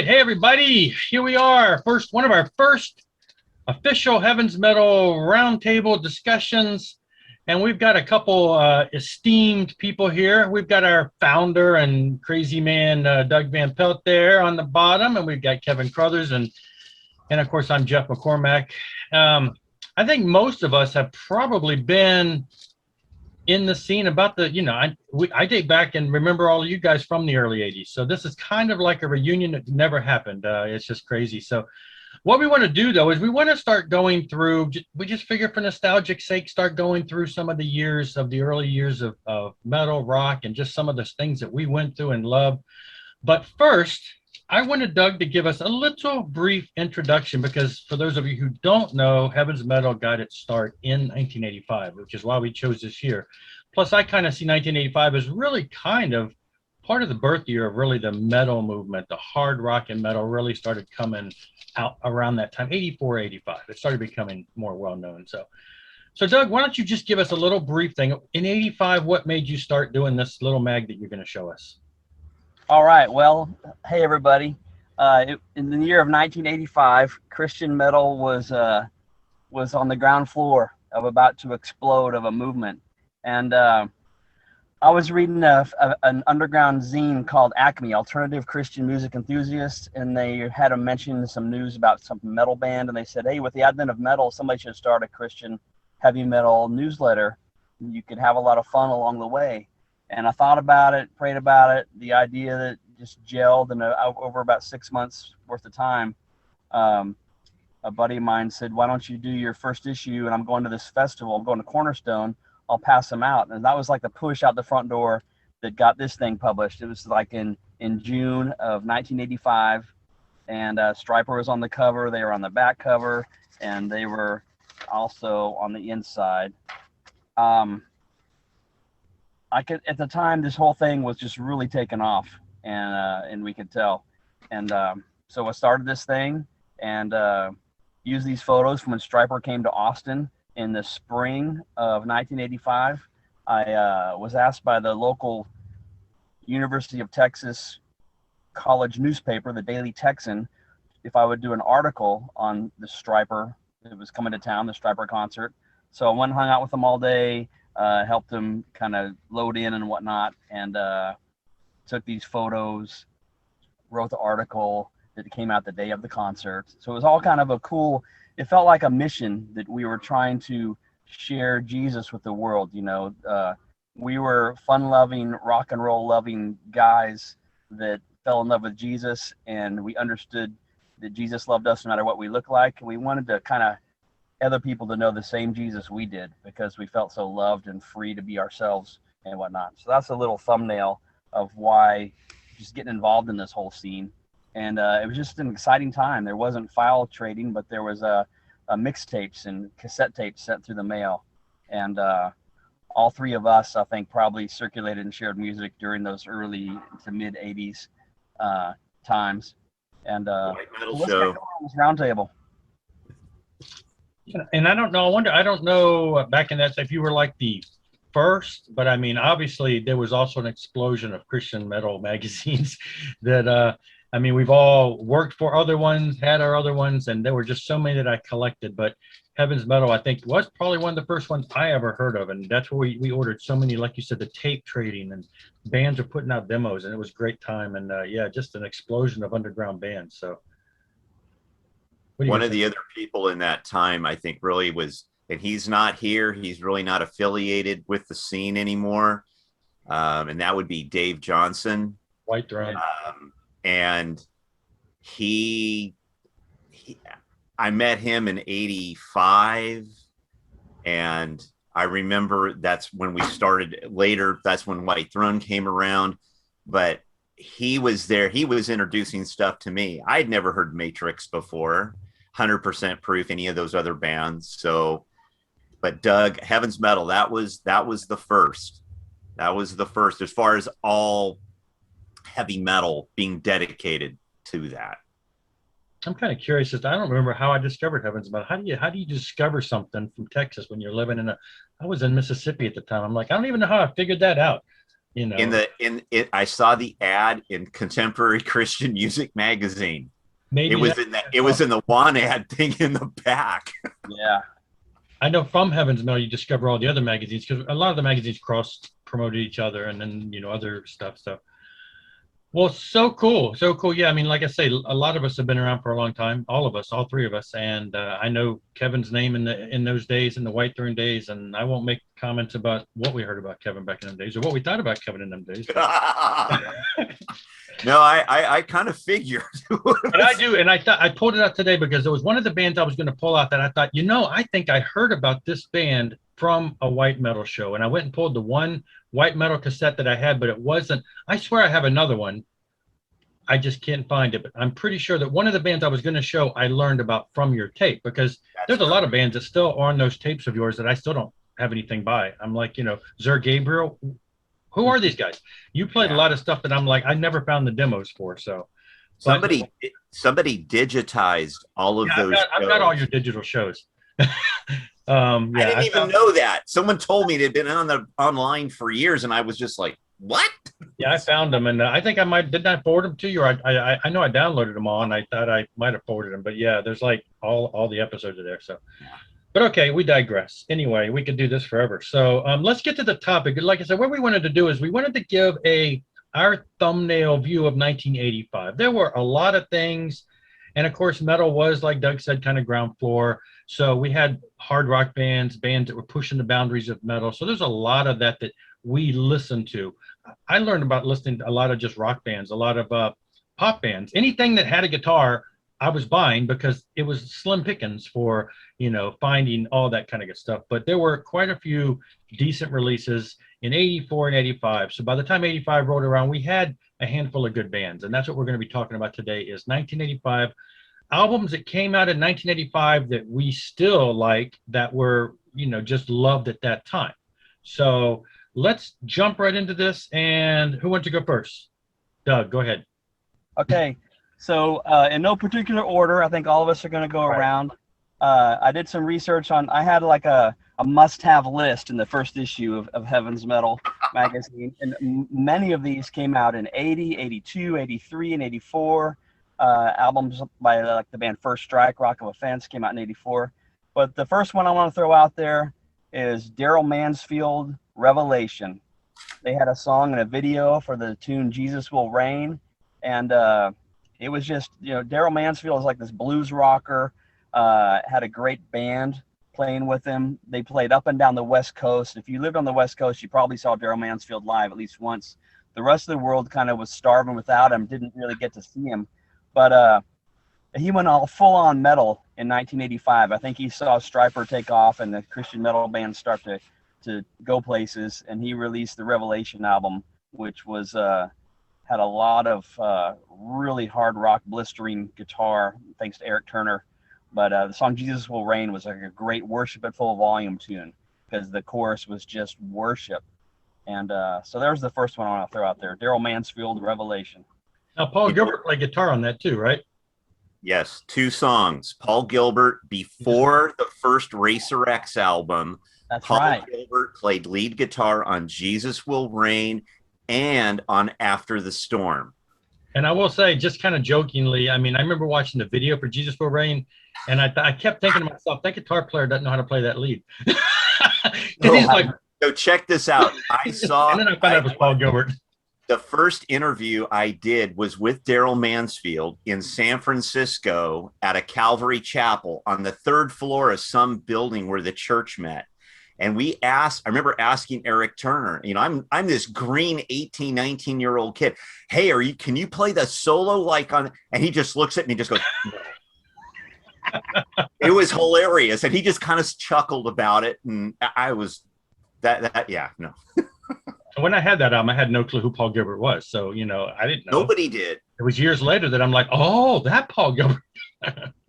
Hey everybody, here we are. One of our first official Heaven's Metal roundtable discussions. And we've got a couple esteemed people here. We've got our founder and crazy man, Doug Van Pelt there on the bottom. And we've got Keven Crothers and of course, I'm Jeff McCormack. I think most of us have probably been in the scene about I date back and remember all of you guys from the early 80s. So this is kind of like a reunion that never happened. It's just crazy. So what we want to do, though, is we want to start going through, we just figure for nostalgic sake, start going through some of the years of the early years of metal, rock, and just some of the things that we went through and loved. But first, I wanted Doug to give us a little brief introduction because for those of you who don't know, Heaven's Metal got its start in 1985, which is why we chose this year. Plus, I kind of see 1985 as really kind of part of the birth year of really the metal movement. The hard rock and metal really started coming out around that time, 84, 85. It started becoming more well-known. So Doug, why don't you just give us a little brief thing. In 85, what made you start doing this little mag that you're going to show us? All right. Well, hey, everybody. In the year of 1985, Christian metal was on the ground floor of about to explode of a movement. And I was reading an underground zine called Acme, Alternative Christian Music Enthusiasts, and they had mention some news about some metal band. And they said, hey, with the advent of metal, somebody should start a Christian heavy metal newsletter. You could have a lot of fun along the way. And I thought about it, prayed about it, the idea that just gelled, and over about 6 months worth of time, a buddy of mine said, why don't you do your first issue? And I'm going to this festival, I'm going to Cornerstone, I'll pass them out. And that was like the push out the front door that got this thing published. It was like in June of 1985, and Stryper was on the cover, they were on the back cover, and they were also on the inside. At the time, this whole thing was just really taking off, and we could tell. And so I started this thing and used these photos from when Stryper came to Austin in the spring of 1985. I was asked by the local University of Texas college newspaper, the Daily Texan, if I would do an article on the Stryper that was coming to town, the Stryper concert. So I went and hung out with them all day. Helped them kind of load in and whatnot, and took these photos, wrote the article that came out the day of the concert. So it was all kind of it felt like a mission that we were trying to share Jesus with the world. We were fun-loving, rock and roll-loving guys that fell in love with Jesus, and we understood that Jesus loved us no matter what we look like, and we wanted to kind of other people to know the same Jesus we did because we felt so loved and free to be ourselves and whatnot. So that's a little thumbnail of why just getting involved in this whole scene. And it was just an exciting time. There wasn't file trading, but there was a mixtapes and cassette tapes sent through the mail. And all three of us, I think, probably circulated and shared music during those early to mid 80s times. And White Metal let's Show. get going on this roundtable. And I don't know back in that, if you were like the first, but I mean, obviously there was also an explosion of Christian metal magazines that, we've all worked for other ones, had our other ones, and there were just so many that I collected. But Heaven's Metal, I think, was probably one of the first ones I ever heard of. And that's where we ordered so many, like you said, the tape trading, and bands are putting out demos, and it was a great time. And just an explosion of underground bands. So. One of the other people in that time, I think, really was, and he's not here, he's really not affiliated with the scene anymore. And that would be Dave Johnson. White Drum. And I met him in 85. And I remember that's when we started later. That's when White Throne came around. But he was there. He was introducing stuff to me. I'd never heard Matrix before. 100% Proof, any of those other bands. So, but Doug, Heaven's Metal, that was the first. That was the first as far as all heavy metal being dedicated to that. I'm kind of curious. I don't remember how I discovered Heaven's Metal. How do you discover something from Texas when you're living I was in Mississippi at the time. I'm like, I don't even know how I figured that out. You know, in it, I saw the ad in Contemporary Christian Music magazine. maybe It was in the one ad thing in the back. Yeah. I know from Heaven's Mail you discover all the other magazines, because a lot of the magazines cross promoted each other, and then other stuff. So, well, so cool, so cool. Yeah, I mean, like I say, a lot of us have been around for a long time. All of us, all three of us, and I know Kevin's name in those days, in the White Throne days, and I won't make comments about what we heard about Kevin back in them days or what we thought about Kevin in them days. No, I kind of figured. And I do, and I thought I pulled it out today because it was one of the bands I was going to pull out that I thought, I think I heard about this band from a white metal show, and I went and pulled the one white metal cassette that I had, but it wasn't. I swear I have another one. I just can't find it, but I'm pretty sure that one of the bands I was going to show I learned about from your tape, because there's a lot of bands that still are on those tapes of yours that I still don't have anything by. I'm like, Zer Gabriel. Who are these guys? You played a lot of stuff that I'm like, I never found the demos for. So somebody digitized all of those. I've got all your digital shows. I didn't even know that. Someone told me they'd been online for years, and I was just like, what? Yeah, I found them, and I think didn't I forward them to you? Or I know I downloaded them all, and I thought I might have forwarded them, but yeah, there's like all the episodes are there. So. But okay, we digress. Anyway, we could do this forever. So let's get to the topic. Like I said, what we wanted to do is we wanted to give our thumbnail view of 1985. There were a lot of things. And of course, metal was, like Doug said, kind of ground floor. So we had hard rock bands that were pushing the boundaries of metal. So there's a lot of that we listened to. I learned about listening to a lot of just rock bands, a lot of pop bands. Anything that had a guitar, I was buying, because it was slim pickings for, finding all that kind of good stuff. But there were quite a few decent releases in 84 and 85. So by the time 85 rolled around, we had a handful of good bands. And that's what we're going to be talking about today is 1985 albums that came out in 1985 that we still like, that were, just loved at that time. So let's jump right into this. And who wants to go first? Doug, go ahead. Okay. So in no particular order, I think all of us are going to go around. I did some research I had like a must-have list in the first issue of Heaven's Metal magazine. And many of these came out in 80, 82, 83, and 84. Albums by like the band First Strike, Rock of Offense, came out in 84. But the first one I want to throw out there is Daryl Mansfield, Revelation. They had a song and a video for the tune Jesus Will Reign. And it was just, Daryl Mansfield is like this blues rocker, had a great band playing with him. They played up and down the West Coast. If you lived on the West Coast, you probably saw Daryl Mansfield live at least once. The rest of the world kind of was starving without him, didn't really get to see him. But he went all full-on metal in 1985. I think he saw Stryper take off and the Christian metal bands start to go places, and he released the Revelation album, which was had a lot of really hard rock, blistering guitar, thanks to Eric Turner. But the song Jesus Will Reign was like a great worship at full volume tune, because the chorus was just worship. And so there's the first one I want to throw out there, Daryl Mansfield, Revelation. Now, Paul Gilbert played guitar on that too, right? Yes, 2 songs. Paul Gilbert, before the first Racer X album, That's Paul right. Gilbert played lead guitar on Jesus Will Reign and on After the Storm. And I will say, just kind of jokingly, I mean, I remember watching the video for Jesus Will Reign, and I kept thinking to myself, that guitar player doesn't know how to play that lead. He's like, so check this out. I saw, and then I found out it was Paul Gilbert. The first interview I did was with Daryl Mansfield in San Francisco at a Calvary Chapel on the 3rd floor of some building where the church met. And I remember asking Eric Turner, I'm this green 18, 19-year-old kid. Hey, can you play the solo like on, and he just looks at me and just goes, no. It was hilarious. And he just kind of chuckled about it. And I was yeah, no. When I had that album, I had no clue who Paul Gilbert was. So, I didn't know. Nobody did. It was years later that I'm like, oh, that Paul Gilbert.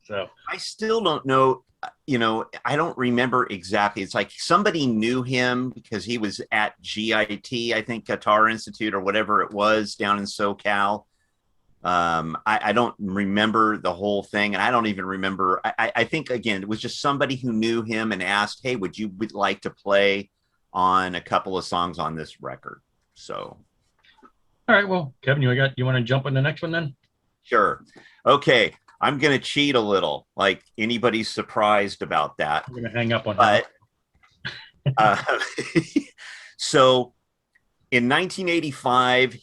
So I still don't know. I don't remember exactly. It's like somebody knew him because he was at GIT, I think, Guitar Institute or whatever it was down in SoCal. I don't remember the whole thing, and I don't even remember. I think, again, it was just somebody who knew him and asked, hey, would you like to play on a couple of songs on this record? So, All right. Well, Kevin, you want to jump on the next one then? sure. Okay. I'm going to cheat a little, like anybody's surprised about that. I'm going to hang up on But that. so in 1985,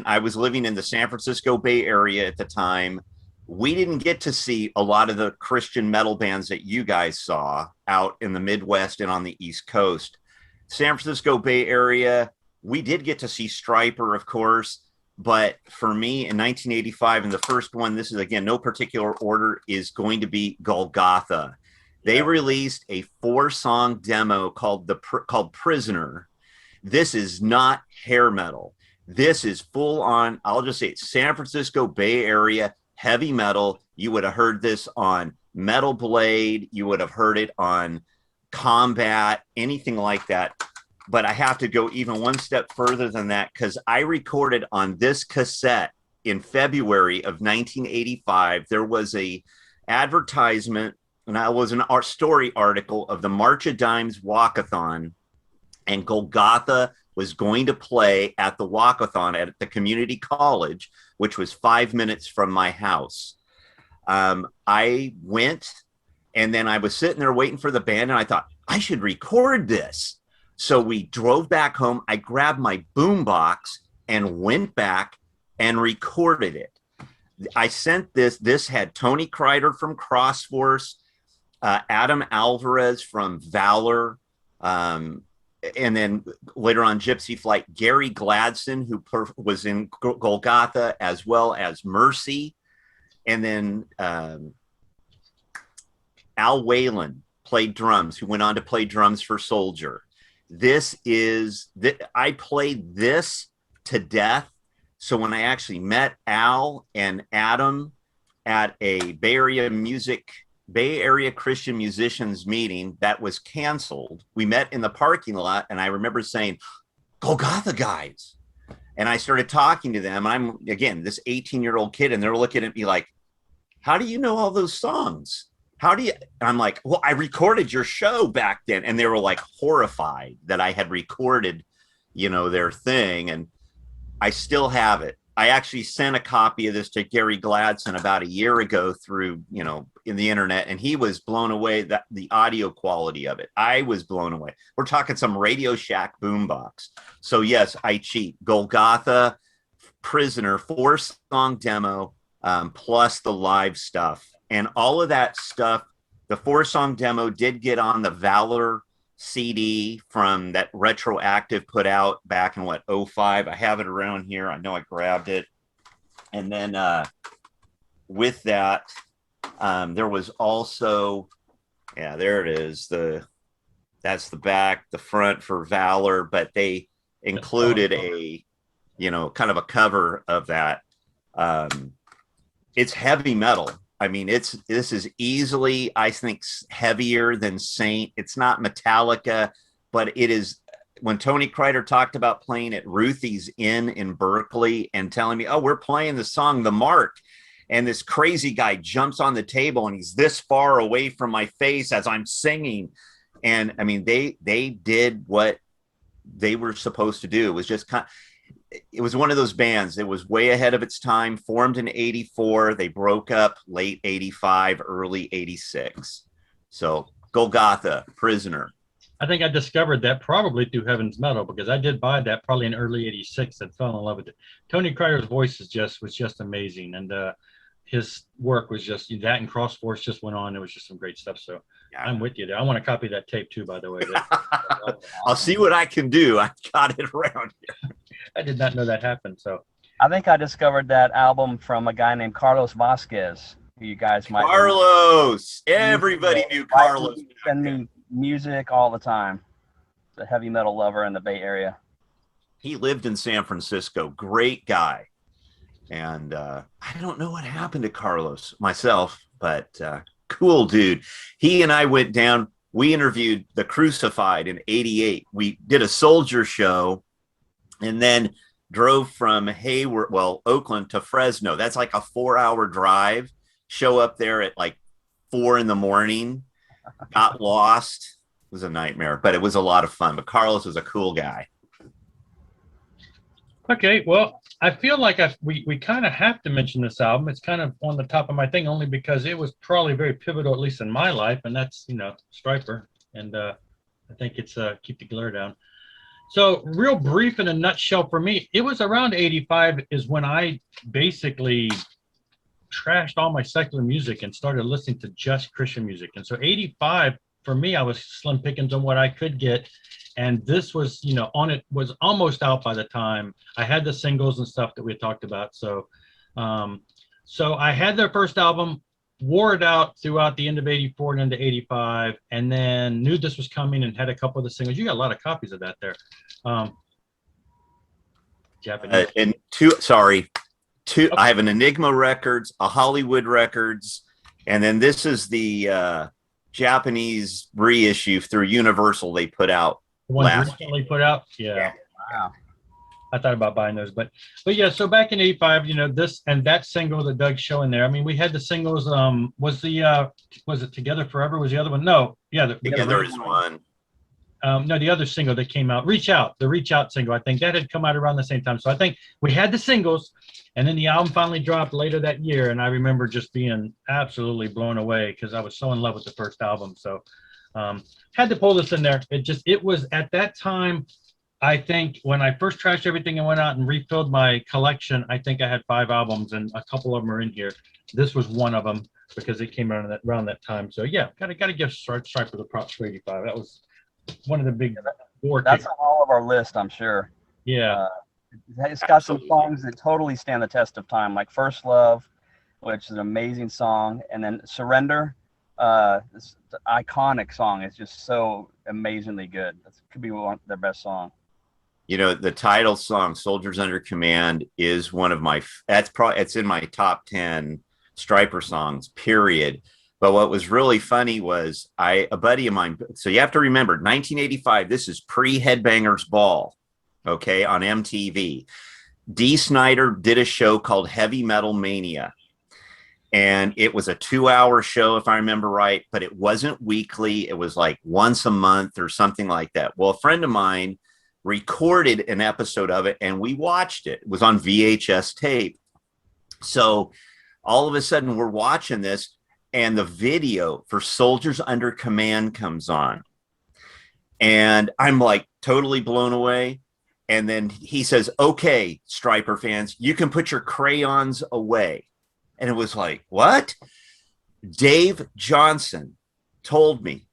I was living in the San Francisco Bay Area at the time. We didn't get to see a lot of the Christian metal bands that you guys saw out in the Midwest and on the East Coast. San Francisco Bay Area, we did get to see Stryper, of course. But for me in 1985, and the first one, this is again, no particular order, is going to be Golgotha. They released a 4-song demo called Prisoner. This is not hair metal. This is full on, I'll just say it, San Francisco Bay Area heavy metal. You would have heard this on Metal Blade. You would have heard it on Combat, anything like that. But I have to go even one step further than that, because I recorded on this cassette in February of 1985. There was a advertisement, and that was an art story article of the March of Dimes Walkathon, and Golgotha was going to play at the Walkathon at the community college, which was 5 minutes from my house. I went, and then I was sitting there waiting for the band, and I thought, I should record this. So we drove back home. I grabbed my boombox and went back and recorded it. I sent this. This had Tony Kreider from Crossforce, Adam Alvarez from Valor, and then later on Gypsy Flight, Gary Gladson, who was in Golgotha, as well as Mercy. And then Al Whalen played drums, who went on to play drums for Soldier. I played this to death. So when I actually met Al and Adam at a Bay Area Christian musicians meeting that was canceled, we met in the parking lot, and I remember saying, Golgotha guys. And I started talking to them. I'm, again, this 18-year-old kid, and they're looking at me like, how do you know all those songs? And I'm like, well, I recorded your show back then. And they were like horrified that I had recorded, their thing. And I still have it. I actually sent a copy of this to Gary Gladson about a year ago through, in the internet. And he was blown away that the audio quality of it. I was blown away. We're talking some Radio Shack boombox. So yes, I cheat. Golgotha, Prisoner, 4-song demo, plus the live stuff. And all of that stuff, the 4-song demo did get on the Valor CD from that Retroactive put out back in 2005. I have it around here. I know I grabbed it. And then with that, there was also, there it is. That's the back, the front for Valor, but they included a, kind of a cover of that. It's heavy metal. I mean, this is easily, I think, heavier than Saint. It's not Metallica, but it is. When Tony Kreider talked about playing at Ruthie's Inn in Berkeley and telling me, oh, we're playing the song The Mark, and this crazy guy jumps on the table and he's this far away from my face as I'm singing. And I mean, they did what they were supposed to do. It was just it was one of those bands that was way ahead of its time, formed in 84. They broke up late 85, early 86. So Golgotha, Prisoner. I think I discovered that probably through Heaven's Metal, because I did buy that probably in early 86 and fell in love with it. Tony Kreider's voice was just amazing. And his work was just that, and Crossforce just went on. It was just some great stuff. So yeah. I'm with you there. I want to copy that tape too, by the way. I'll see what I can do. I've got it around here. I did not know that happened. So I think I discovered that album from a guy named Carlos Vasquez, who you guys might Carlos. Everybody knew Carlos. Send me music all the time. He's a heavy metal lover in the Bay Area. He lived in San Francisco. Great guy. And I don't know what happened to Carlos myself, but cool dude. He and I went down. We interviewed the Crucified in 88. We did a Soldier show and then drove from Oakland to Fresno. That's like a 4-hour drive. Show up there at like 4 a.m. Got lost. It was a nightmare, but it was a lot of fun. But Carlos was a cool guy. Okay, well, I feel like we kind of have to mention this album. It's kind of on the top of my thing only because it was probably very pivotal, at least in my life, and that's, Stryper. And I think it's Keep the Glare Down. So real brief in a nutshell for me, it was around 85 is when I basically trashed all my secular music and started listening to just Christian music. And so 85 for me, I was slim pickings on what I could get. And this was, on it was almost out by the time I had the singles and stuff that we had talked about. So, so I had their first album, wore it out throughout the end of 84 and into 85, and then knew this was coming and had a couple of the singles. You got a lot of copies of that there. Japanese. And two. I have an Enigma Records, a Hollywood Records, and then this is the Japanese reissue through Universal they put out. The one recently put out? Yeah. Wow. I thought about buying those, but yeah, so back in 85, this and that single that Doug's showing there. I mean, we had the singles, was it Together Forever was the other one? No. Yeah. Together is one. No, the other single that came out, the Reach Out single, I think that had come out around the same time. So I think we had the singles and then the album finally dropped later that year. And I remember just being absolutely blown away because I was so in love with the first album. So had to pull this in there. It was at that time, I think when I first trashed everything and went out and refilled my collection, I think I had 5 albums and a couple of them are in here. This was one of them because it came around that time. So yeah, gotta give Stryper the props for 85. That was one of the big four. That's on all of our list, I'm sure. Yeah. It's got some songs that totally stand the test of time, like First Love, which is an amazing song, and then Surrender. This iconic song. It's just so amazingly good. That could be their best song. The title song "Soldiers Under Command" is one of my. It's in my top 10 Stryper songs. Period. But what was really funny was a buddy of mine. So you have to remember, 1985. This is pre-Headbangers Ball, okay, on MTV. Dee Snider did a show called Heavy Metal Mania. And it was a 2-hour show, if I remember right, but it wasn't weekly. It was like once a month or something like that. Well, a friend of mine recorded an episode of it and we watched it. It was on VHS tape. So all of a sudden we're watching this and the video for Soldiers Under Command comes on. And I'm like totally blown away. And then he says, "Okay, Stryper fans, you can put your crayons away." And it was like, what? Dave Johnson told me,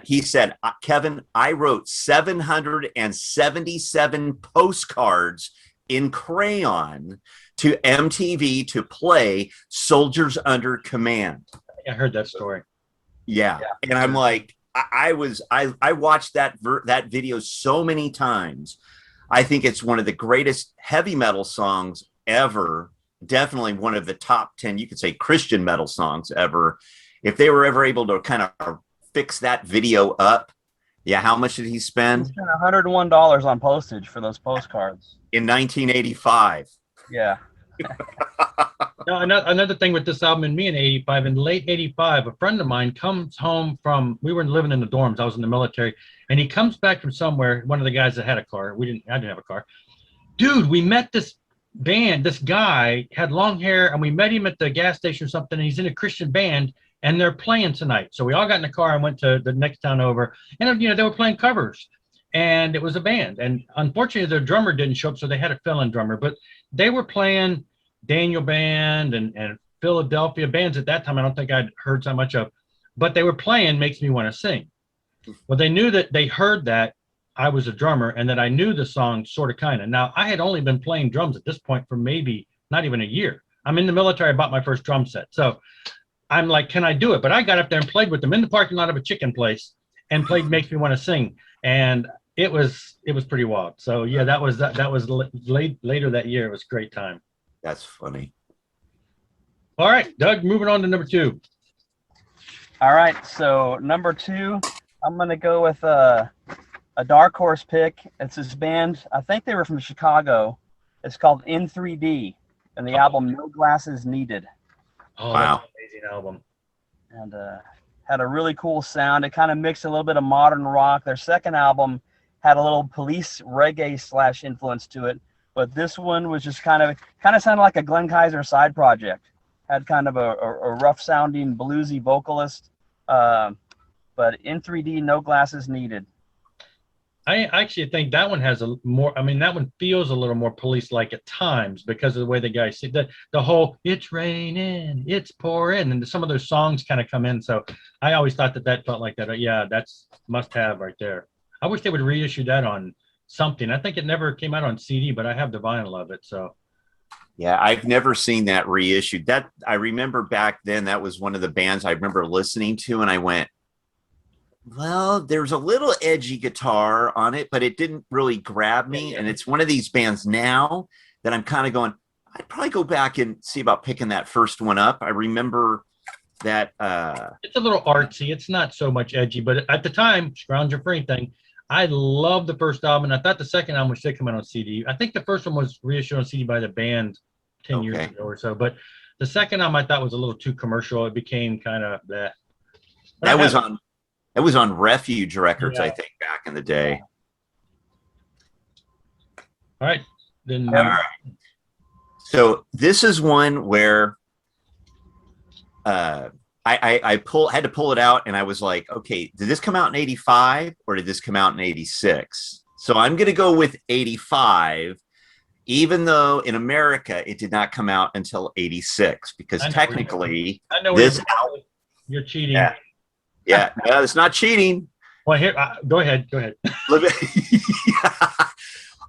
he said, "Keven, I wrote 777 postcards in crayon to MTV to play Soldiers Under Command." I heard that story. Yeah. And I'm like, I watched that video so many times. I think it's one of the greatest heavy metal songs ever. Definitely one of the top 10, you could say, Christian metal songs ever. If they were ever able to kind of fix that video up, yeah, how much did he spend? He spent $101 on postage for those postcards. In 1985. Yeah. Now, another thing with this album and me in 85, in late 85, a friend of mine comes home we were living in the dorms. I was in the military. And he comes back from somewhere, one of the guys that had a car. I didn't have a car. Dude, we met this band. This guy had long hair and we met him at the gas station or something, and he's in a Christian band and they're playing tonight. So we all got in the car and went to the next town over, and they were playing covers and it was a band. And unfortunately their drummer didn't show up, so they had a fill-in drummer, but they were playing Daniel Band and Philadelphia bands at that time. I don't think I'd heard so much of, but they were playing Makes Me Want to Sing. Well, they knew that they heard that I was a drummer and that I knew the song sort of kind of. Now, I had only been playing drums at this point for maybe not even a year. I'm in the military. I bought my first drum set. So I'm like, can I do it? But I got up there and played with them in the parking lot of a chicken place and played Makes Me Want to Sing. And it was pretty wild. So yeah, that was later that year. It was a great time. That's funny. All right, Doug, moving on to number 2. All right. So number 2, I'm going to go with a dark horse pick. It's this band. I think they were from Chicago. It's called In 3D, and the album No Glasses Needed. Oh, wow. That's an amazing album. And had a really cool sound. It kind of mixed a little bit of modern rock. Their second album had a little police reggae / influence to it, But this one was just kind of sounded like a Glenn Kaiser side project. Had kind of a rough sounding bluesy vocalist, but in 3D, no glasses needed. I actually think that one has a more, I mean, that one feels a little more police-like at times because of the way the guys see the whole "it's raining, it's pouring," and some of those songs kind of come in. So I always thought that felt like that. Yeah, that's must-have right there. I wish they would reissue that on something. I think it never came out on CD, but I have the vinyl of it. So yeah, I've never seen that reissued. That I remember back then, that was one of the bands I remember listening to, and I went, well, there's a little edgy guitar on it, but it didn't really grab me. Yeah. And it's one of these bands now that I'm kind of going, I'd probably go back and see about picking that first one up. I remember that it's a little artsy. It's not so much edgy, but at the time, Scrounge Your Free thing, I loved the first album. And I thought the second album should come out on CD. I think the first one was reissued on CD by the band 10 years ago or so. But the second album I thought was a little too commercial. It became kind of that. It was on Refuge Records, yeah. I think, back in the day. All right. Then all right. So this is one where I had to pull it out, and I was like, okay, did this come out in 85 or did this come out in 86? So I'm going to go with 85, even though in America it did not come out until 86, because technically this album, you're cheating. Yeah. Yeah, no, it's not cheating. Well, here, go ahead.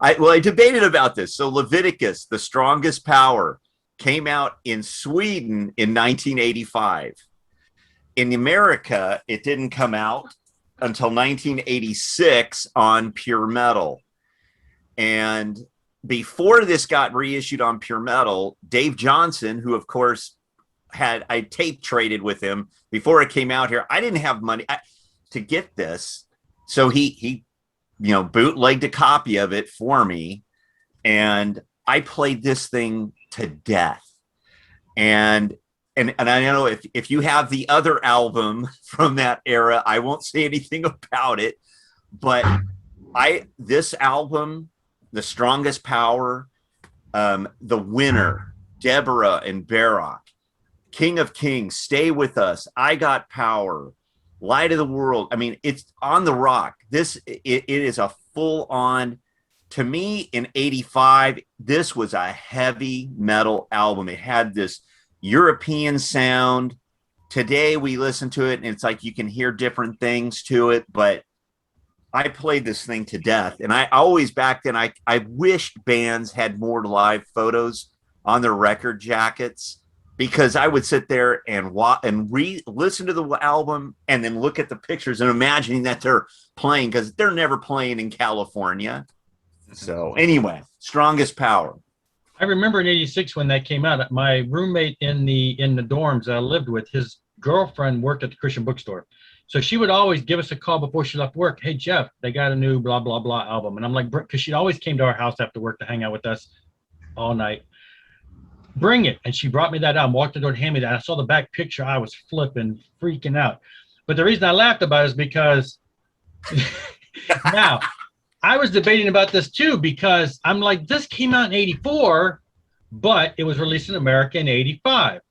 I debated about this. So Leviticus, The Strongest Power, came out in Sweden in 1985. In America, it didn't come out until 1986 on Pure Metal. And before this got reissued on Pure Metal, Dave Johnson, who of course I tape traded with him before it came out here. I didn't have money to get this. So he bootlegged a copy of it for me. And I played this thing to death. And I know if you have the other album from that era, I won't say anything about it, but this album, The Strongest Power, The Winner, Deborah and Barak, King of Kings, Stay With Us, I Got Power, Light of the World. I mean, it's on the rock. It is a full on, to me in 85, this was a heavy metal album. It had this European sound. Today we listen to it and it's like you can hear different things to it, but I played this thing to death. And I always back then, I wished bands had more live photos on their record jackets, because I would sit there and listen to the album and then look at the pictures and imagining that they're playing, because they're never playing in California. So anyway, Strongest Power. I remember in 86 when that came out, my roommate in the dorms that I lived with, his girlfriend worked at the Christian bookstore. So she would always give us a call before she left work. Hey, Jeff, they got a new blah, blah, blah album. And I'm like, because she always came to our house after work to hang out with us all night. Bring it. And she brought me that album, walked the door and handed me that. I saw the back picture. I was flipping, freaking out. But the reason I laughed about it is because now I was debating about this too, because I'm like, this came out in 84, but it was released in America in 85.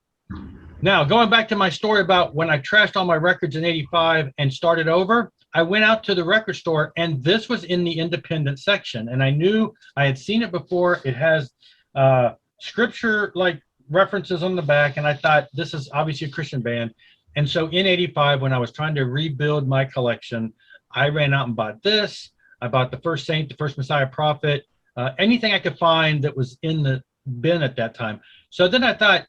Now, going back to my story about when I trashed all my records in 85 and started over, I went out to the record store and this was in the independent section. And I knew I had seen it before. It has scripture like references on the back, and I thought this is obviously a Christian band. And so in 85, when I was trying to rebuild my collection, I ran out and bought this. I bought the First Saint, the First Messiah Prophet, anything I could find that was in the bin at that time. So then I thought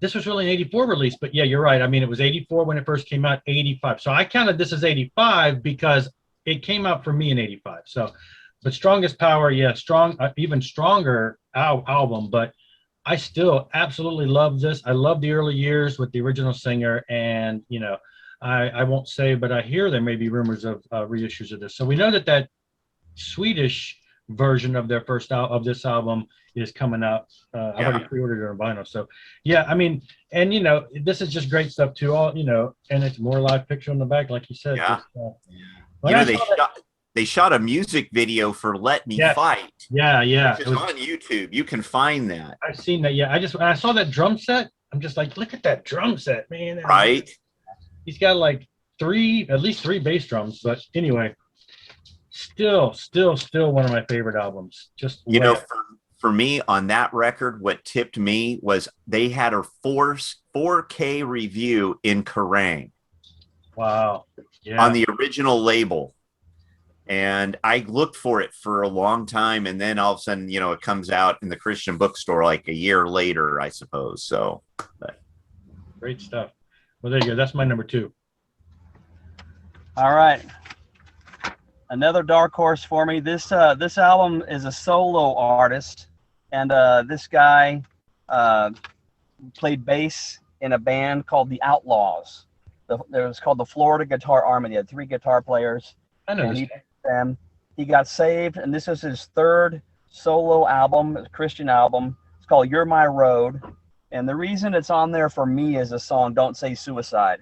this was really an 84 release, but yeah, you're right. I mean, it was 84 when it first came out, 85. So I counted this as 85 because it came out for me in 85. So, but Strongest Power, yeah, strong, even stronger album, but I still absolutely love this. I love the early years with the original singer, and I won't say, but I hear there may be rumors of reissues of this. So we know that Swedish version of their of this album is coming out. I've already pre-ordered it on vinyl. So yeah, I mean, and this is just great stuff too. All and it's more live picture on the back, like you said. Yeah. Just, they shot a music video for "Let Me Yes. Fight." Yeah, yeah. Which is on YouTube. You can find that. I've seen that. Yeah, when I saw that drum set, I'm just like, look at that drum set, man. Right. He's got like at least three bass drums. But anyway, still one of my favorite albums. Just for me on that record, what tipped me was they had a 4K review in Kerrang. Wow. Yeah. On the original label. And I looked for it for a long time, and then all of a sudden, it comes out in the Christian bookstore like a year later, I suppose. So, great stuff. Well, there you go. That's my number 2. All right. Another dark horse for me. This album is a solo artist, and this guy played bass in a band called the Outlaws. It was called the Florida Guitar Army. They had 3 guitar players. I know this. He got saved, and this is his 3rd solo album, a Christian album. It's called "You're My Road," and the reason it's on there for me is the song "Don't Say Suicide."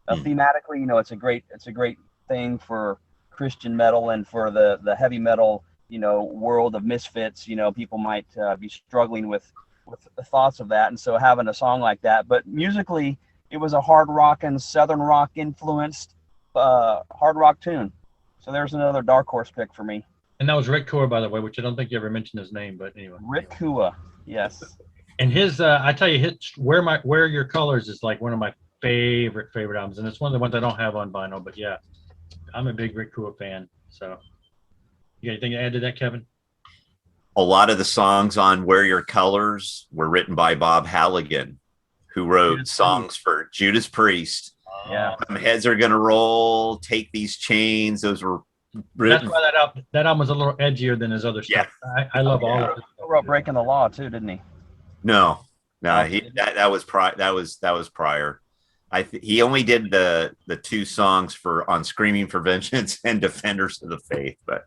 Thematically, it's a great thing for Christian metal and for the heavy metal, world of misfits. People might be struggling with the thoughts of that, and so having a song like that. But musically, it was a hard rock and southern rock influenced hard rock tune. So there's another dark horse pick for me. And that was Rick Kua, by the way, which I don't think you ever mentioned his name, but anyway. Rick Kua, yes. And his, I tell you, Where Your Colors is like one of my favorite albums, and it's one of the ones I don't have on vinyl. But yeah, I'm a big Rick Kua fan. So, you got anything to add to that, Kevin? A lot of the songs on "Wear Your Colors" were written by Bob Halligan, who wrote songs for Judas Priest. Yeah, Heads Are Gonna Roll, Take These Chains. Those were written. That's why that album was a little edgier than his other stuff. Yeah. I love all of it. He wrote "Breaking the Law" too, didn't he? No. That was prior. He only did the 2 songs on "Screaming for Vengeance" and "Defenders of the Faith." But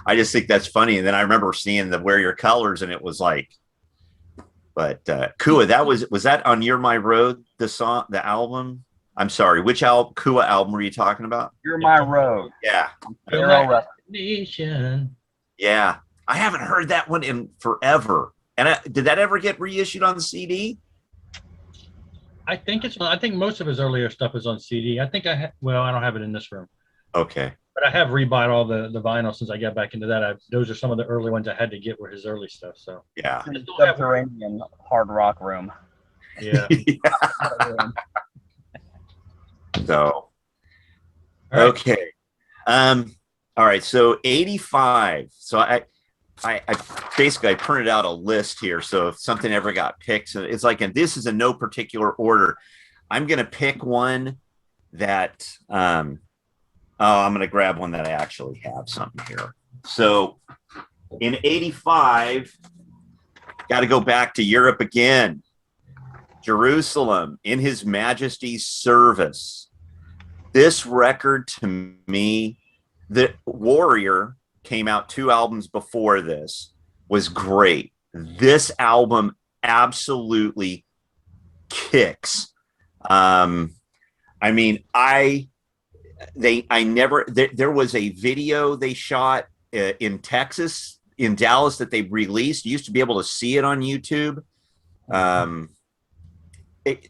I just think that's funny. And then I remember seeing the "Wear Your Colors," and it was like. But Kua, was that on "You're My Road"? The album. I'm sorry, which Kua album were you talking about? "You're My Road." Yeah. Yeah. I haven't heard that one in forever. And did that ever get reissued on the CD? I think most of his earlier stuff is on CD. I think I don't have it in this room. Okay. But I have rebought all the vinyl since I got back into that. Those are some of the early ones I had to get, were his early stuff. So yeah. Subterranean hard rock room. Yeah. So, okay. All right. So 85. So I basically printed out a list here. So if something ever got picked, so it's like, and this is in no particular order. I'm going to pick one that, I'm going to grab one that I actually have something here. So in 85, got to go back to Europe again. Jerusalem, In His Majesty's Service. This record, to me, the Warrior came out 2 albums before this, was great. This album absolutely kicks. There was a video they shot in Texas, in Dallas, that they released. You used to be able to see it on YouTube.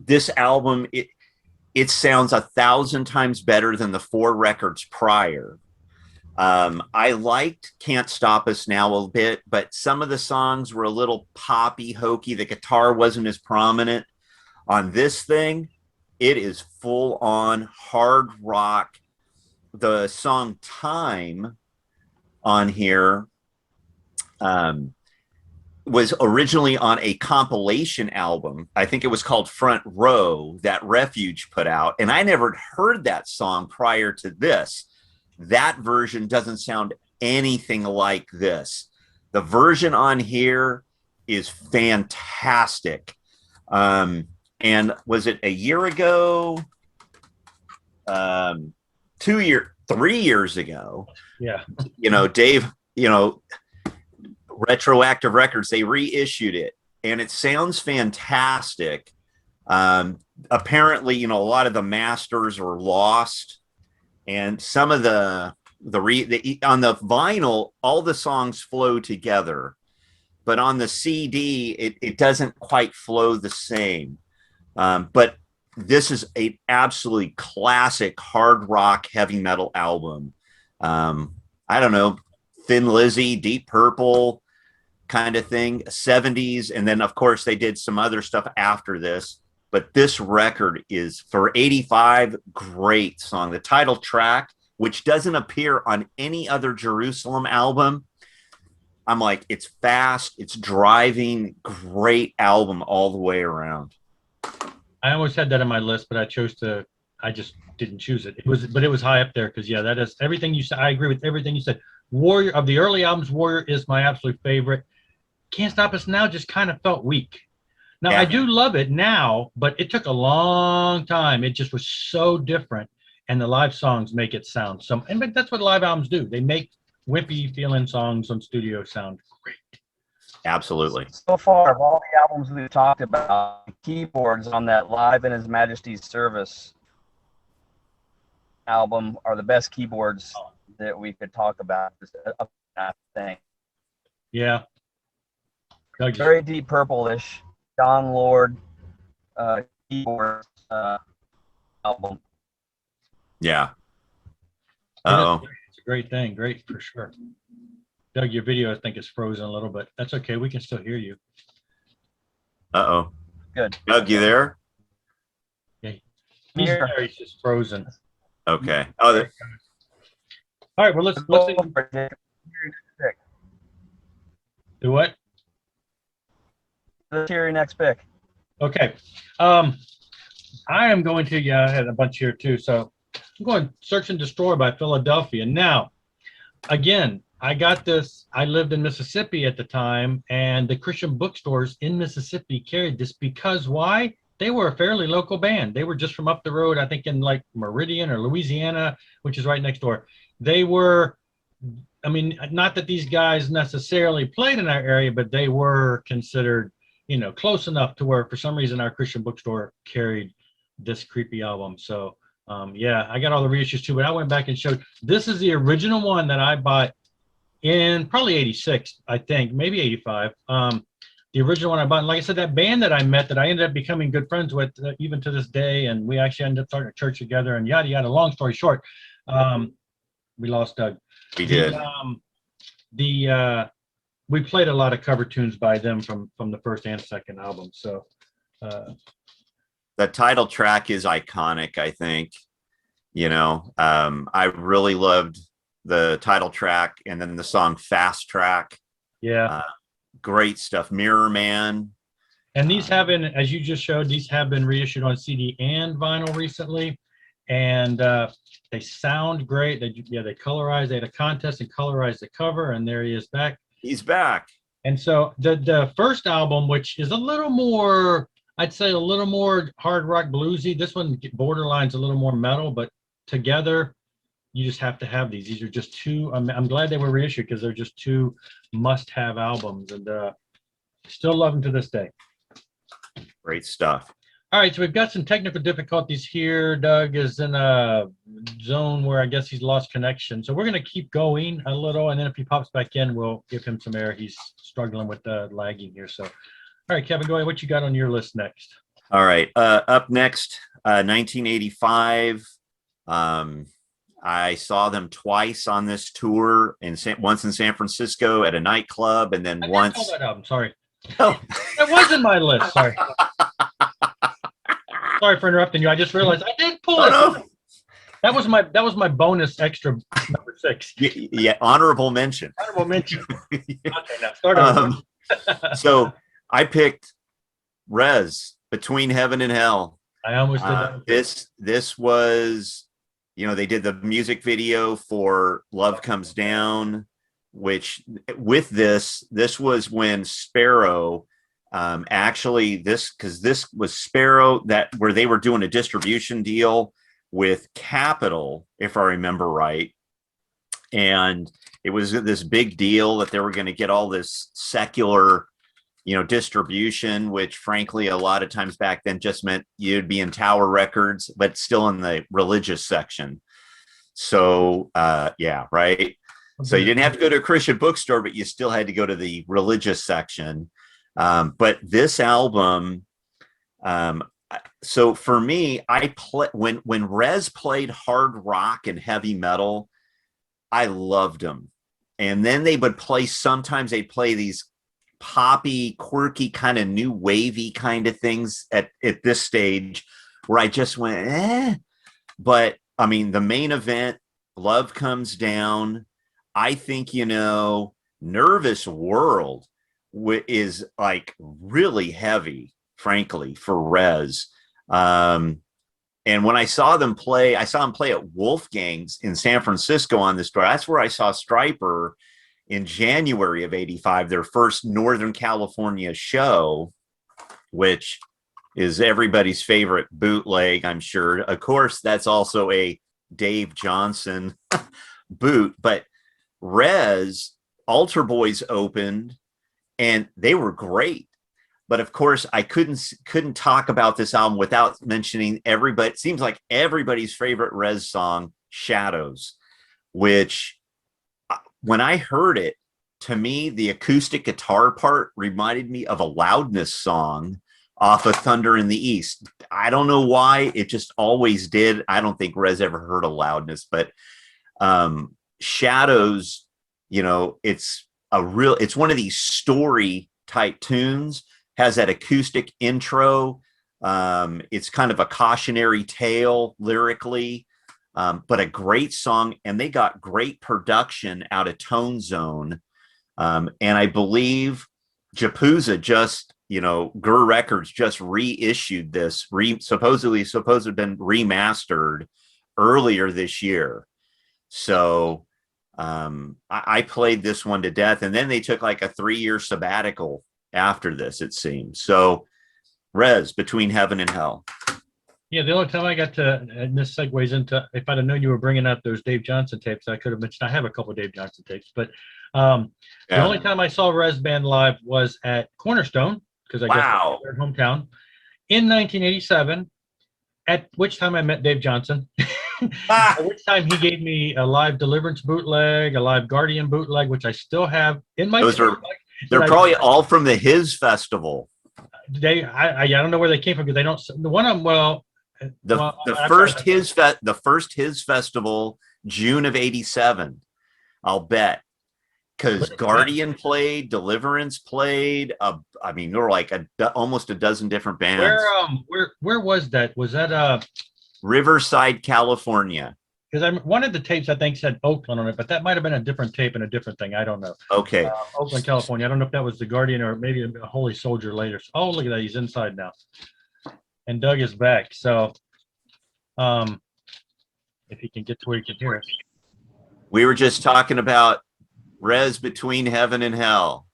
This album, it sounds 1,000 times better than the 4 records prior. I liked Can't Stop Us Now a bit, but some of the songs were a little poppy, hokey. The guitar wasn't as prominent. On this thing, it is full on hard rock. The song Time on here was originally on a compilation album. I think it was called Front Row, that Refuge put out. And I never heard that song prior to this. That version doesn't sound anything like this. The version on here is fantastic. And was it a year ago? 3 years ago? Yeah. Dave, Retroactive Records, they reissued it, and it sounds fantastic. Apparently, a lot of the masters were lost, and some of the on the vinyl, all the songs flow together, but on the CD, it doesn't quite flow the same. But this is an absolutely classic hard rock heavy metal album. I don't know, Thin Lizzy, Deep Purple kind of thing, 70s. And then, of course, they did some other stuff after this. But this record is, for 85, great song. The title track, which doesn't appear on any other Jerusalem album. I'm like, it's fast, it's driving, great album all the way around. I always had that on my list, but I just didn't choose it. It was high up there because, yeah, that is everything you said. I agree with everything you said. Warrior, of the early albums, Warrior is my absolute favorite. Can't Stop Us Now just kind of felt weak. Now, yeah. I do love it now, but it took a long time. It just was so different, and the live songs make it sound but that's what live albums do. They make whippy feeling songs on studio sound great. Absolutely. So far, of all the albums we've talked about, the keyboards on that Live in His Majesty's Service album are the best keyboards that we could talk about. I think. Yeah. Very Deep Purple-ish, John Lord keyboard album. Yeah. Uh-oh. It's a great thing. Great for sure. Doug, your video, I think, is frozen a little bit. That's okay. We can still hear you. Uh-oh. Good. Doug, you there? Yeah. He's there. He's just frozen. Okay. Oh, all right. Well, let's do what? Let's hear your next pick. Okay. I am going to, I had a bunch here too. So I'm going Search and Destroy by Philadelphia. Now, again, I got this. I lived in Mississippi at the time, and the Christian bookstores in Mississippi carried this because why? They were a fairly local band. They were just from up the road, I think in like Meridian or Louisiana, which is right next door. They were, I mean, not that these guys necessarily played in our area, but they were considered, close enough to where for some reason our Christian bookstore carried this creepy album. So, yeah, I got all the reissues too, but I went back and showed, this is the original one that I bought in probably 86, I think, maybe 85. The original one I bought, and like I said, that band that I met that I ended up becoming good friends with even to this day, and we actually ended up starting a church together and yada, yada. Long story short, we lost Doug. We did. We played a lot of cover tunes by them from the first and second album. So the title track is iconic, I think. I really loved the title track and then the song Fast Track. Yeah. Great stuff. Mirror Man. And these have been, as you just showed, these have been reissued on CD and vinyl recently. And they sound great. They colorized. They had a contest and colorized the cover, and there he is back. He's back. And so the first album, which is a little more, I'd say a little more hard rock bluesy. This one borderline's a little more metal, but together, you just have to have these. These are just two. I'm glad they were reissued because they're just two must-have albums, and still love them to this day. Great stuff. All right, so we've got some technical difficulties here. Doug is in a zone where I guess he's lost connection. So we're going to keep going a little, and then if he pops back in, we'll give him some air. He's struggling with lagging here. So, all right, Kevin, go ahead. What you got on your list next? All right, up next, 1985. I saw them twice on this tour, once in San Francisco at a nightclub, and then once. I didn't call that album. Sorry. Oh, that wasn't my list. Sorry. Sorry for interrupting you. I just realized I did pull it. No. That was my bonus extra number 6. Yeah, honorable mention. Honorable mention. Okay, now start over. So I picked Rez, Between Heaven and Hell. I almost did that. This was. They did the music video for Love Comes Down, which with this was when Sparrow, because this was Sparrow where they were doing a distribution deal with Capitol, if I remember right. And it was this big deal that they were going to get all this secular, distribution, which frankly, a lot of times back then just meant you'd be in Tower Records, but still in the religious section. So yeah, right. So you didn't have to go to a Christian bookstore, but you still had to go to the religious section. But this album, so for me, I play when Rez played hard rock and heavy metal, I loved them. And then they would play, sometimes they'd play these poppy, quirky, kind of new wavy kind of things at this stage where I just went, eh. But I mean, the main event, Love Comes Down, I think, Nervous World is like really heavy, frankly, for Rez. And when I saw them play at Wolfgang's in San Francisco on this tour. That's where I saw Stryper in January of '85, their first Northern California show, which is everybody's favorite bootleg, I'm sure. Of course, that's also a Dave Johnson boot, but Rez, Altar Boys opened and they were great. But of course, I couldn't talk about this album without mentioning everybody. It seems like everybody's favorite Rez song, Shadows, which when I heard it, to me, the acoustic guitar part reminded me of a Loudness song off of Thunder in the East. I don't know why, it just always did. I don't think Rez ever heard of Loudness, but Shadows, it's one of these story type tunes, has that acoustic intro. It's kind of a cautionary tale lyrically, but a great song. And they got great production out of Tone Zone. And I believe Japuza just, Gur Records just reissued this, supposedly been remastered earlier this year. So I played this one to death. And then they took like a 3-year sabbatical after this, it seems. So Rez, Between Heaven and Hell. Yeah, the only time I got to, and this segues into, if I'd have known you were bringing up those Dave Johnson tapes, I could have mentioned, I have a couple of Dave Johnson tapes, but the only time I saw Rez Band live was at Cornerstone, because I guess their hometown, in 1987, at which time I met Dave Johnson. At which time he gave me a live Deliverance bootleg, a live Guardian bootleg, which I still have in my. They're probably all from the His Festival. I don't know where they came from, because they don't. The one of them, the first His Festival, June of '87. I'll bet, because Guardian played, Deliverance played. There were like almost a dozen different bands. Where was that? Was that Riverside, California? Because one of the tapes I think said Oakland on it, but that might have been a different tape and a different thing. I don't know. Okay. Oakland, California. I don't know if that was the Guardian or maybe a Holy Soldier later. Oh, look at that. He's inside now. And Doug is back. So if he can get to where he can hear us. We were just talking about Rez, Between Heaven and Hell.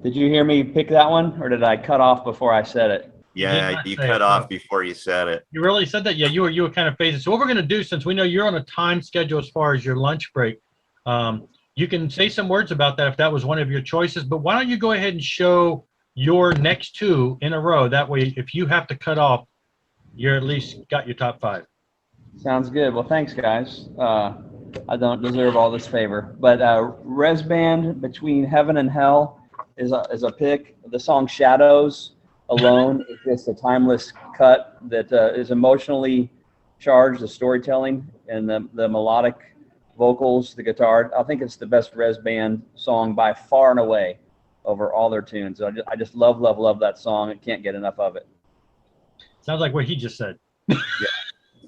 Did you hear me pick that one, or did I cut off before I said it? Yeah, you cut off before you said it. You really said that? Yeah, you were kind of phasing. So what we're going to do, since we know you're on a time schedule as far as your lunch break, you can say some words about that if that was one of your choices. But why don't you go ahead and show your next two in a row? That way, if you have to cut off, you're at least got your top 5. Sounds good. Well, thanks, guys. I don't deserve all this favor. But Rez Band, Between Heaven and Hell is a pick. The song Shadows alone is just a timeless cut that is emotionally charged, the storytelling and the melodic vocals, the guitar. I think it's the best Rez Band song by far and away over all their tunes. I just love that song. I can't get enough of it. Sounds like what he just said. Yeah.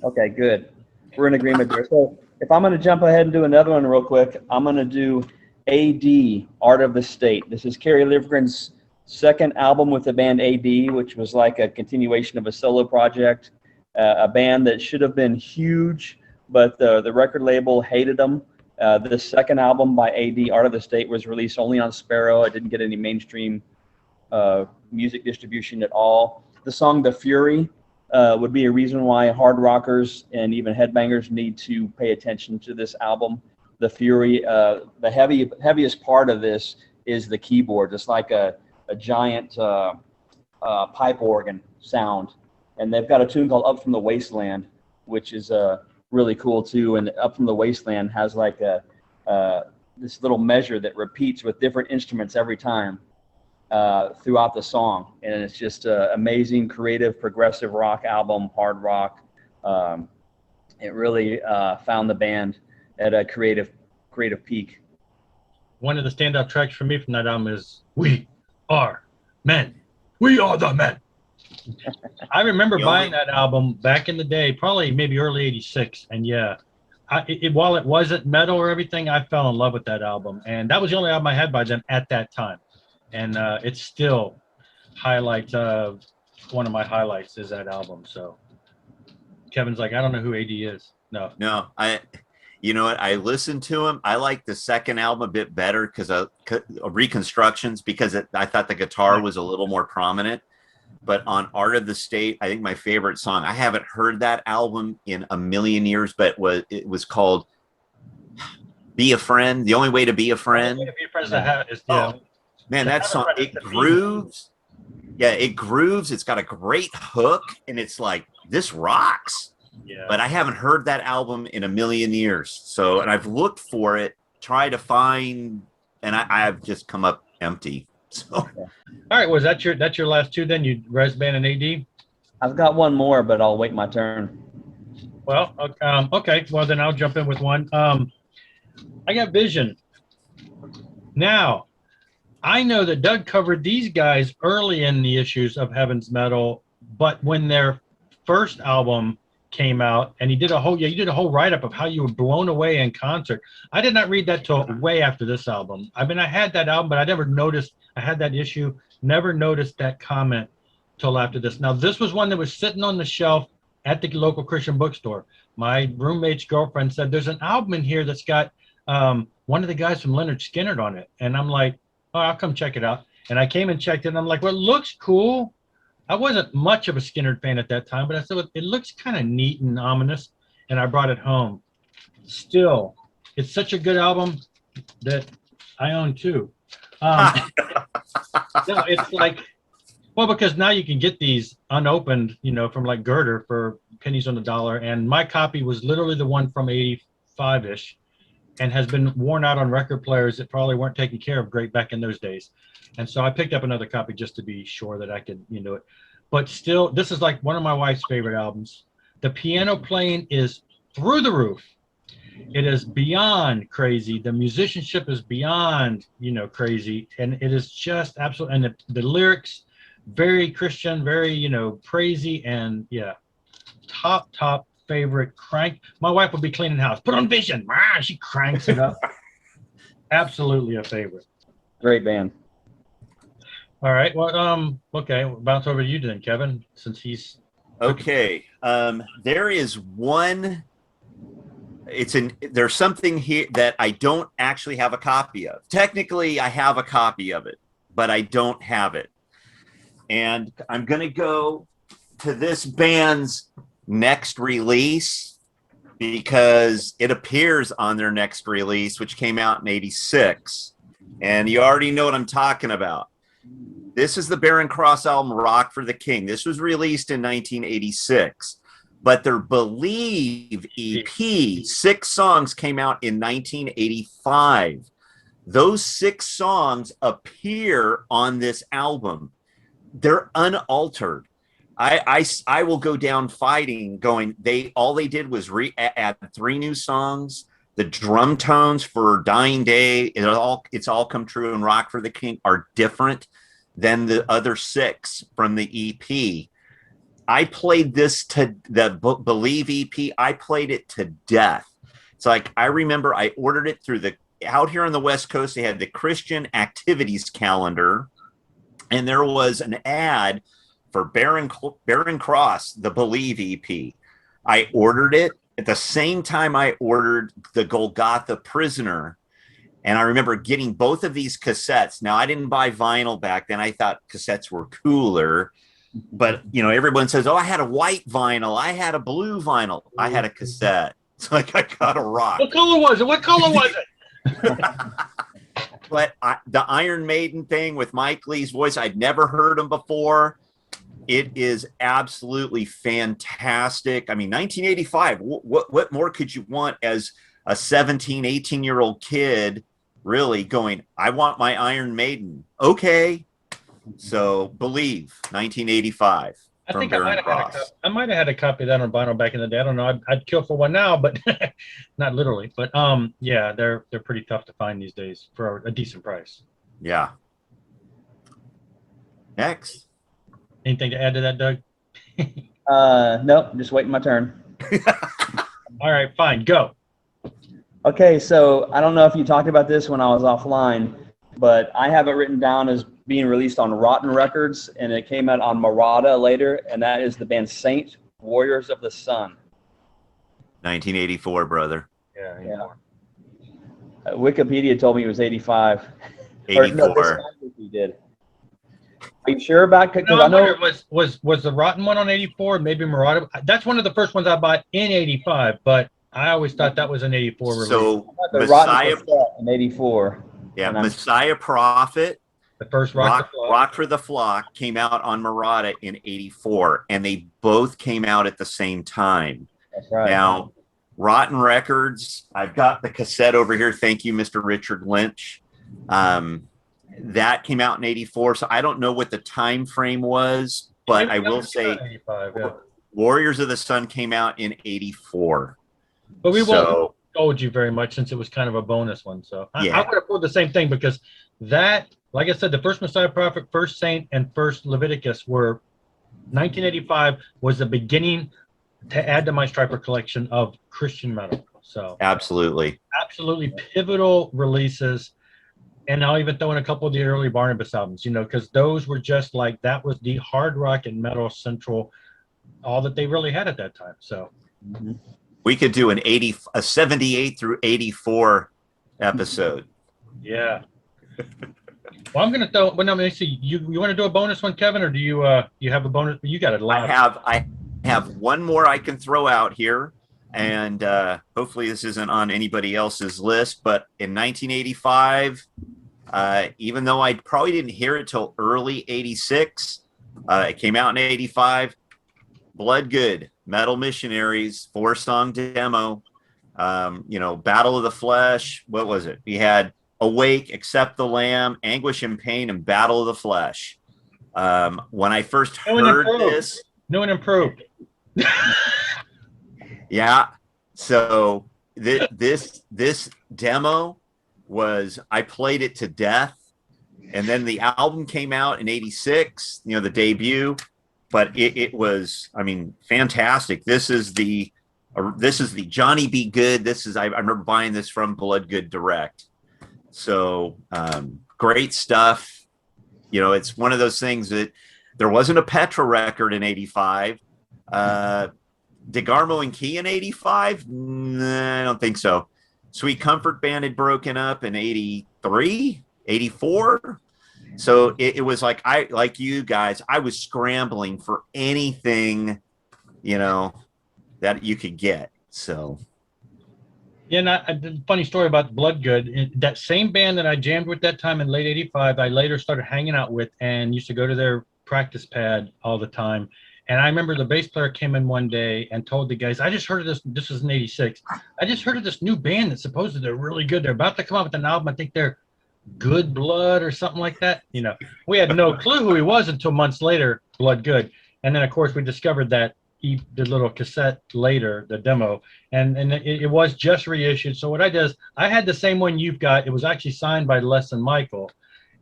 Okay, good. We're in agreement there. So if I'm going to jump ahead and do another one real quick, I'm going to do AD, Art of the State. This is Kerry Livgren's second album with the band AD, which was like a continuation of a solo project, a band that should have been huge, but the record label hated them. The second album by AD, Art of the State, was released only on Sparrow. It didn't get any mainstream music distribution at all. The song The Fury would be a reason why hard rockers and even headbangers need to pay attention to this album. The Fury, the heaviest part of this is the keyboard. It's like a giant pipe organ sound. And they've got a tune called Up from the Wasteland, which is really cool too. And Up From the Wasteland has like this little measure that repeats with different instruments every time throughout the song. And it's just an amazing, creative, progressive rock album, hard rock. It really found the band at a creative peak. One of the standout tracks for me from that album is "We Are Men. We Are the Men." I remember buying that album back in the day, probably maybe early '86, and yeah, while it wasn't metal or everything, I fell in love with that album, and that was the only album I had by them at that time, and it's still highlights of one of my highlights is that album. So Kevin's like, I don't know who AD is. No, you know what? I listened to him. I like the second album a bit better because of reconstructions, because I thought the guitar was a little more prominent. But on Art of the State, I think my favorite song, I haven't heard that album in a million years, but it was called Be a Friend. The Only Way to Be a Friend. The only way to be a friend is to have, yeah. Oh, man, that song, it grooves. Yeah, it grooves. It's got a great hook, and it's like, this rocks. Yeah. But I haven't heard that album in a million years. So, and I've looked for it, try to find, and I've just come up empty. So, all right, was that's your last two then? You Res Band and AD? I've got one more, but I'll wait my turn. Well, okay. Well, then I'll jump in with one. I got Vision. Now, I know that Doug covered these guys early in the issues of Heaven's Metal, but when their first album came out, and you did a whole write-up of how you were blown away in concert. I did not read that till way after this album. I mean, I had that album, but I never noticed I had that issue. Never noticed that comment till after this. Now, this was one that was sitting on the shelf at the local Christian bookstore. My roommate's girlfriend said, "There's an album in here that's got one of the guys from Leonard Skinner on it," and I'm like, "Oh, I'll come check it out." And I came and checked it, and I'm like, "Well, it looks cool." I wasn't much of a Skinner fan at that time, but I thought it looks kind of neat and ominous, and I brought it home. Still, it's such a good album that I own two. No, it's like, well, because now you can get these unopened, from like Girder for pennies on the dollar, and my copy was literally the one from '85-ish, and has been worn out on record players that probably weren't taken care of great back in those days. And so I picked up another copy just to be sure that I could, it. But still, this is like one of my wife's favorite albums. The piano playing is through the roof. It is beyond crazy. The musicianship is beyond, crazy. And it is just absolutely, and the lyrics, very Christian, very, crazy. And yeah, top favorite crank. My wife will be cleaning house. Put on Vision. She cranks it up. Absolutely a favorite. Great band. All right. Well, okay. We'll bounce over to you then, Kevin, since he's okay. There is one. There's something here that I don't actually have a copy of. Technically, I have a copy of it, but I don't have it. And I'm going to go to this band's next release because it appears on their next release, which came out in '86. And you already know what I'm talking about. This is the Barren Cross album, Rock for the King. This was released in 1986, but their Believe EP, 6 songs came out in 1985. Those 6 songs appear on this album. They're unaltered. I will go down fighting going, all they did was add 3 new songs. The drum tones for Dying Day, it's all come true, and Rock for the King are different than the other 6 from the EP. I played this to the Believe EP. I played it to death. It's like, I remember I ordered it through out here on the West Coast, they had the Christian Activities Calendar, and there was an ad for Barren Cross, the Believe EP. I ordered it at the same time I ordered the Golgotha Prisoner. And I remember getting both of these cassettes. Now, I didn't buy vinyl back then. I thought cassettes were cooler. But, everyone says, oh, I had a white vinyl. I had a blue vinyl. I had a cassette. It's like, I got a rock. What color was it? But the Iron Maiden thing with Mike Lee's voice, I'd never heard him before. It is absolutely fantastic. I mean, 1985, what more could you want as a 17, 18-year-old kid really going, I want my Iron Maiden. Okay. So Believe, 1985 I from think I Baron might have had a Cross. I might have had a copy of that on vinyl back in the day. I don't know. I'd kill for one now, but not literally. But yeah, they're pretty tough to find these days for a decent price. Yeah. Next. Anything to add to that, Doug? Nope, just waiting my turn. All right, fine, go. Okay, so I don't know if you talked about this when I was offline, but I have it written down as being released on Rotten Records, and it came out on Murata later, and that is the band Saint, Warriors of the Sun. 1984, brother. Yeah. Wikipedia told me it was 85. 84. Or, no, this Wiki did. Are you sure about it? No, Because I know was the Rotten one on 84, maybe Murata. That's one of the first ones I bought in 85, but I always thought that was an 84 release. So the Messiah, Rotten was in 84. yeah, Messiah Prophet, The first Rock for the Flock came out on Murata in 84, and they both came out at the same time. That's right. Now, Rotten Records, I've got the cassette over here. Thank you, Mr. Richard Lynch. That came out in 84, so I don't know what the time frame was, but I will say 85, yeah. Warriors of the Sun came out in 84. But we won't told you very much since it was kind of a bonus one. So I would have pulled the same thing because that, like I said, the first Messiah Prophet, first Saint, and first Leviticus were 1985 was the beginning to add to my Stryper collection of Christian metal. So absolutely pivotal releases. And I'll even throw in a couple of the early Barnabas albums, because those were just like, that was the hard rock and metal central, all that they really had at that time. So we could do a 78 through 84 episode. Yeah. Well, I'm going to throw, but no, let me see. You want to do a bonus one, Keven, or do you have a bonus? You got a lot. I have one more I can throw out here. And hopefully this isn't on anybody else's list, but in 1985, even though I probably didn't hear it till early 86, it came out in 85, Bloodgood, Metal Missionaries, 4-song demo, Battle of the Flesh, what was it? We had Awake, Accept the Lamb, Anguish and Pain, and Battle of the Flesh. When I first heard this... New and improved. Yeah. So this demo was, I played it to death, and then the album came out in 86, the debut, but it was, I mean, fantastic. This is the Johnny B. Good. I remember buying this from Bloodgood Direct. So great stuff. It's one of those things that there wasn't a Petra record in 85. DeGarmo and Key in 85? Nah, I don't think so. Sweet Comfort Band had broken up in 83, 84. So it was like, like you guys, I was scrambling for anything, that you could get. So. Yeah, funny story about Bloodgood. That same band that I jammed with that time in late 85, I later started hanging out with and used to go to their practice pad all the time. And I remember the bass player came in one day and told the guys, I just heard of this was in 86. I just heard of this new band that supposedly they're really good. They're about to come out with an album. I think they're Good Blood or something like that. We had no clue who he was until months later, Bloodgood. And then, of course, we discovered that he did a little cassette later, the demo, and it was just reissued. So what I did is I had the same one you've got. It was actually signed by Les and Michael.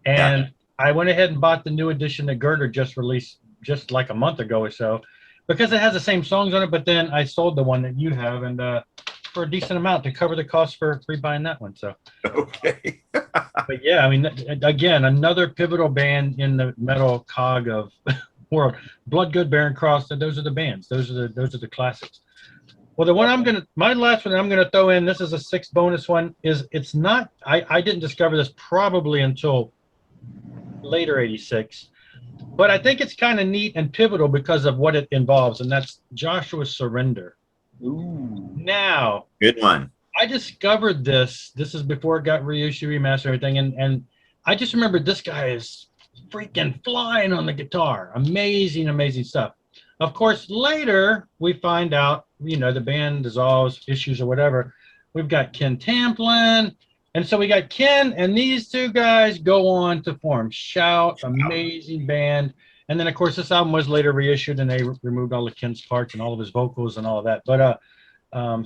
And I went ahead and bought the new edition that Girder just released just like a month ago or so, because it has the same songs on it. But then I sold the one that you have, and for a decent amount to cover the cost for rebuying that one. So okay. But yeah, I mean, again, another pivotal band in the metal cog of world. Bloodgood, Baron Cross. Those are the bands. Those are the classics. Well, the one my last one I'm gonna throw in. This is a 6th bonus one. It's not. I didn't discover this probably until later 86. But I think it's kind of neat and pivotal because of what it involves, and that's Joshua's Surrender. Ooh. Now, good one. I discovered this. This is before it got reissued, remastered, everything, and I just remember this guy is freaking flying on the guitar. Amazing, amazing stuff. Of course, later we find out, you know, the band dissolves, issues or whatever. We've got Ken Tamplin. And so we got Ken and these two guys go on to form Shout, amazing band. And then, of course, this album was later reissued and they removed all of Ken's parts and all of his vocals and all of that. But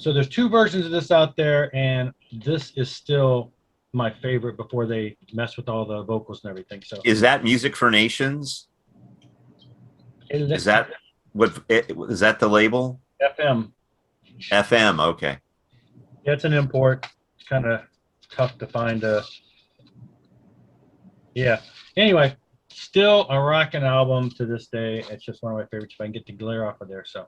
so there's two versions of this out there, and this is still my favorite before they mess with all the vocals and everything. So is that Music for Nations? Is that the label? FM. FM, okay. Yeah, it's an import. It's kind of tough to find yeah. Anyway, still a rocking album to this day. It's just one of my favorites if I can get the glare off of there. So,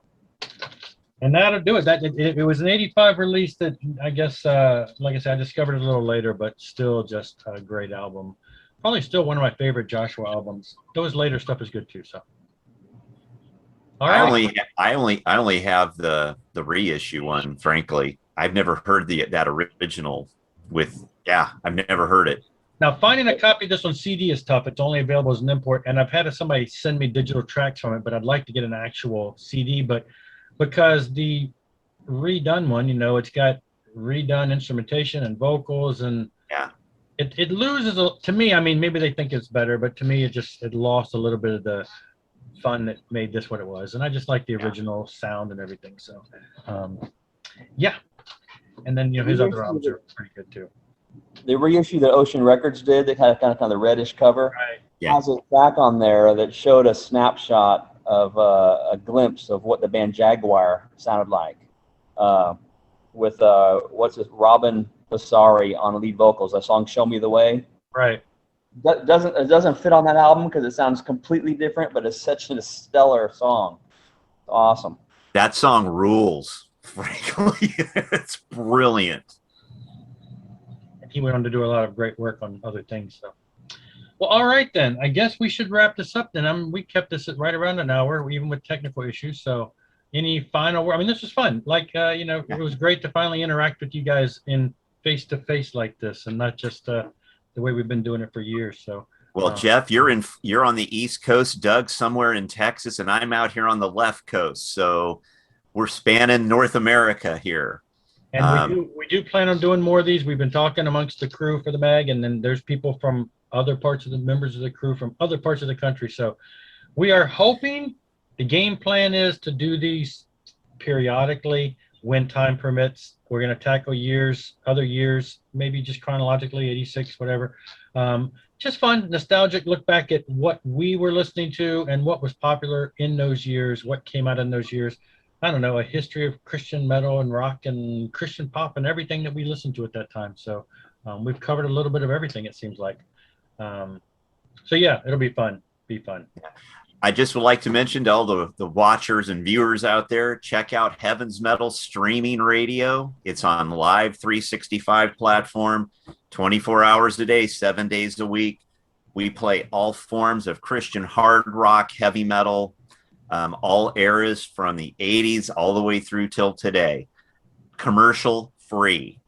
and that'll do it. It was an 85 release that I guess, like I said, I discovered it a little later, but still just a great album. Probably still one of my favorite Joshua albums. Those later stuff is good too. So, all right. I only have the reissue one. Frankly, I've never heard that original. I've never heard it. Now, finding a copy of this on CD is tough. It's only available as an import, and I've had somebody send me digital tracks from it, but I'd like to get an actual CD. But because the redone one, you know, it's got redone instrumentation and vocals, and it loses to me. I mean, maybe they think it's better, but to me, it lost a little bit of the fun that made this what it was, and I just like the original sound and everything. So, yeah. And then, you know, his other albums are pretty good too. The reissue that Ocean Records did, they had kind of the reddish cover. Right. Yeah. Has a track on there that showed a snapshot of a glimpse of what the band Jaguar sounded like, with Robin Vasari on lead vocals. That song "Show Me the Way." Right. It doesn't fit on that album because it sounds completely different, but it's such a stellar song. It's awesome. That song rules. Frankly, it's brilliant. He went on to do a lot of great work on other things. So, well, all right then. I guess we should wrap this up then. We kept this at right around an hour, even with technical issues. So, any final word? I mean, this was fun. Like, you know, it was great to finally interact with you guys in face to face like this, and not just the way we've been doing it for years. So, well, Jeff, you're on the East Coast, Doug somewhere in Texas, and I'm out here on the left coast. So we're spanning North America here. And we do plan on doing more of these. We've been talking amongst the crew for the mag, and then there's people from other parts of the members of the crew from other parts of the country. So we are hoping, the game plan is to do these periodically when time permits. We're going to tackle other years, maybe just chronologically, 86, whatever. Just fun, nostalgic look back at what we were listening to and what was popular in those years, what came out in those years. I don't know, a history of Christian metal and rock and Christian pop and everything that we listened to at that time. So we've covered a little bit of everything, it seems like. So yeah, it'll be fun. I just would like to mention to all the watchers and viewers out there, check out Heaven's Metal streaming radio. It's on Live 365 platform, 24 hours a day, 7 days a week. We play all forms of Christian hard rock, heavy metal, all eras from the 80s all the way through till today. Commercial free.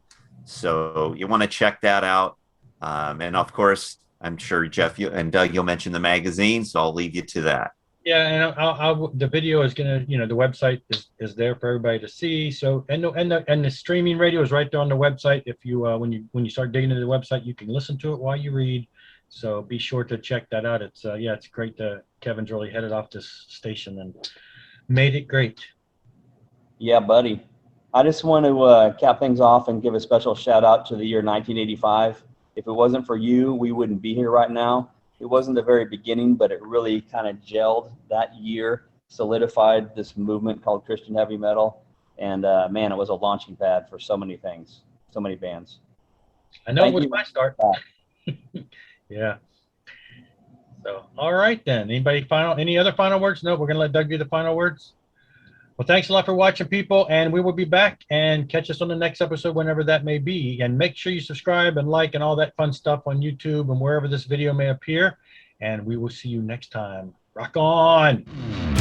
So you want to check that out. And of course, I'm sure Jeff and Doug, you'll mention the magazine, so I'll leave you to that. Yeah, and the video is gonna, you know, the website is there for everybody to see. So and the streaming radio is right there on the website. If you when you start digging into the website, you can listen to it while you read. So be sure to check that out. It's it's great that Kevin's really headed off this station and made it great. Yeah, buddy. I just want to cap things off and give a special shout out to the year 1985. If it wasn't for you, we wouldn't be here right now. It wasn't the very beginning, but it really kind of gelled that year, solidified this movement called Christian heavy metal. And man, it was a launching pad for so many things, so many bands. I know it was my start. Yeah. So, all right then. Any other final words? No, we're going to let Doug do the final words. Well, thanks a lot for watching, people, and we will be back, and catch us on the next episode whenever that may be. And make sure you subscribe and like and all that fun stuff on YouTube and wherever this video may appear, and we will see you next time. Rock on!